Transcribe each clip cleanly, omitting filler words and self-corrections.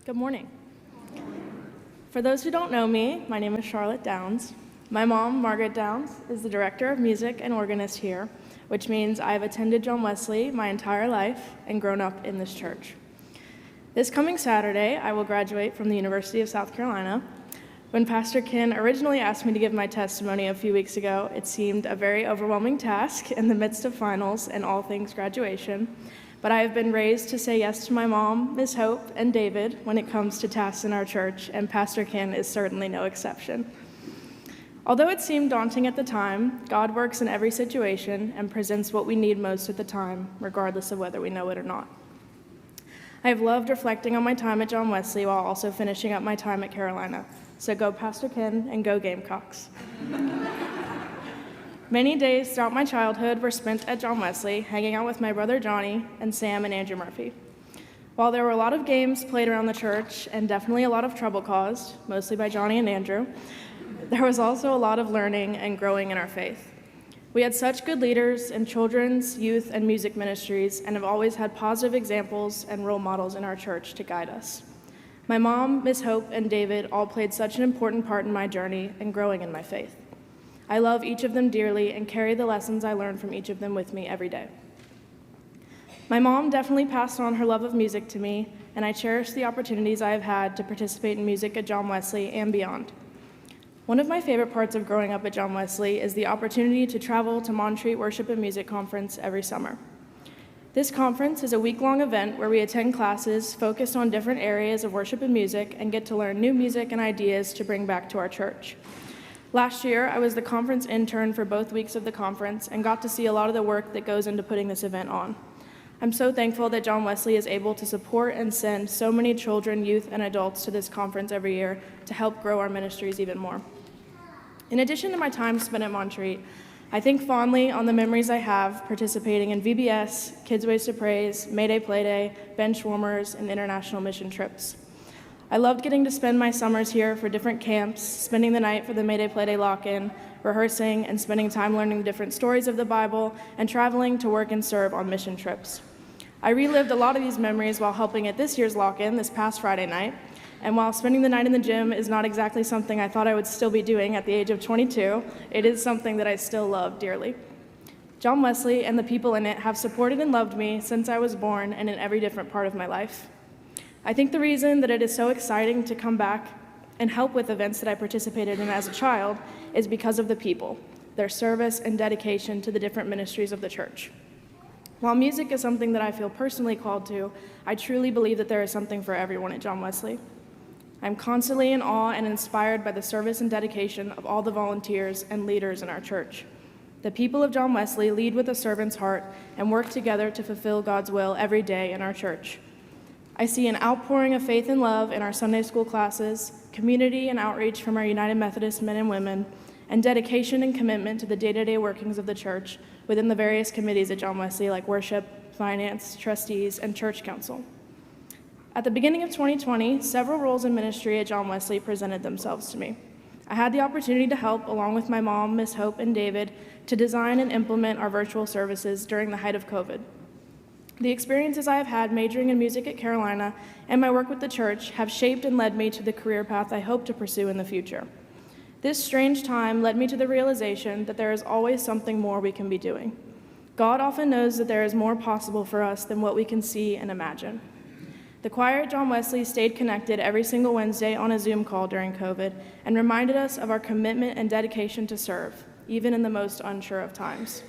Good morning. For those who don't know me, my name is Charlotte Downs. My mom, Margaret Downs, is the director of music and organist here, which means I've attended John Wesley my entire life and grown up in this church. This coming Saturday, I will graduate from the University of South Carolina. When Pastor Ken originally asked me to give my testimony a few weeks ago, it seemed a very overwhelming task in the midst of finals and all things graduation. But I have been raised to say yes to my mom, Miss Hope, and David when it comes to tasks in our church, and Pastor Ken is certainly no exception. Although it seemed daunting at the time, God works in every situation and presents what we need most at the time, regardless of whether we know it or not. I have loved reflecting on my time at John Wesley while also finishing up my time at Carolina. So go Pastor Ken and go Gamecocks. Many days throughout my childhood were spent at John Wesley, hanging out with my brother Johnny and Sam and Andrew Murphy. While there were a lot of games played around the church and definitely a lot of trouble caused, mostly by Johnny and Andrew, there was also a lot of learning and growing in our faith. We had such good leaders in children's, youth, and music ministries and have always had positive examples and role models in our church to guide us. My mom, Miss Hope, and David all played such an important part in my journey and growing in my faith. I love each of them dearly and carry the lessons I learned from each of them with me every day. My mom definitely passed on her love of music to me, and I cherish the opportunities I have had to participate in music at John Wesley and beyond. One of my favorite parts of growing up at John Wesley is the opportunity to travel to Montreat Worship and Music Conference every summer. This conference is a week-long event where we attend classes focused on different areas of worship and music and get to learn new music and ideas to bring back to our church. Last year, I was the conference intern for both weeks of the conference and got to see a lot of the work that goes into putting this event on. I'm so thankful that John Wesley is able to support and send so many children, youth, and adults to this conference every year to help grow our ministries even more. In addition to my time spent at Montreat, I think fondly on the memories I have participating in VBS, Kids Ways to Praise, Mayday Playday, bench warmers, and international mission trips. I loved getting to spend my summers here for different camps, spending the night for the Mayday Playday lock-in, rehearsing, and spending time learning the different stories of the Bible, and traveling to work and serve on mission trips. I relived a lot of these memories while helping at this year's lock-in this past Friday night, and while spending the night in the gym is not exactly something I thought I would still be doing at the age of 22, it is something that I still love dearly. John Wesley and the people in it have supported and loved me since I was born and in every different part of my life. I think the reason that it is so exciting to come back and help with events that I participated in as a child is because of the people, their service and dedication to the different ministries of the church. While music is something that I feel personally called to, I truly believe that there is something for everyone at John Wesley. I'm constantly in awe and inspired by the service and dedication of all the volunteers and leaders in our church. The people of John Wesley lead with a servant's heart and work together to fulfill God's will every day in our church. I see an outpouring of faith and love in our Sunday school classes, community and outreach from our United Methodist men and women, and dedication and commitment to the day-to-day workings of the church within the various committees at John Wesley like worship, finance, trustees, and church council. At the beginning of 2020, several roles in ministry at John Wesley presented themselves to me. I had the opportunity to help, along with my mom, Miss Hope, and David, to design and implement our virtual services during the height of COVID. The experiences I have had majoring in music at Carolina and my work with the church have shaped and led me to the career path I hope to pursue in the future. This strange time led me to the realization that there is always something more we can be doing. God often knows that there is more possible for us than what we can see and imagine. The choir at John Wesley stayed connected every single Wednesday on a Zoom call during COVID and reminded us of our commitment and dedication to serve, even in the most unsure of times.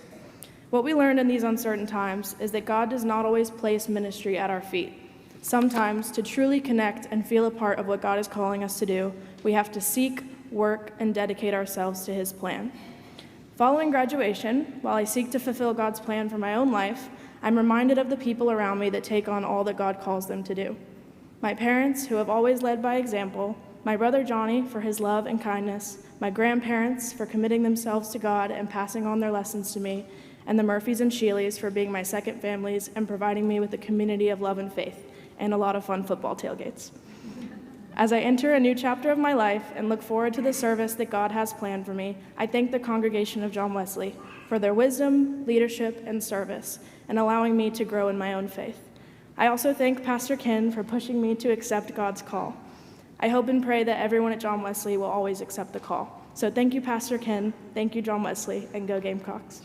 What we learned in these uncertain times is that God does not always place ministry at our feet. Sometimes, to truly connect and feel a part of what God is calling us to do, we have to seek, work, and dedicate ourselves to His plan. Following graduation, while I seek to fulfill God's plan for my own life, I'm reminded of the people around me that take on all that God calls them to do. My parents, who have always led by example, my brother Johnny for his love and kindness, my grandparents for committing themselves to God and passing on their lessons to me, and the Murphys and Sheelys for being my second families and providing me with a community of love and faith, and a lot of fun football tailgates. As I enter a new chapter of my life and look forward to the service that God has planned for me, I thank the congregation of John Wesley for their wisdom, leadership, and service, and allowing me to grow in my own faith. I also thank Pastor Ken for pushing me to accept God's call. I hope and pray that everyone at John Wesley will always accept the call. So thank you, Pastor Ken. Thank you, John Wesley, and go Gamecocks.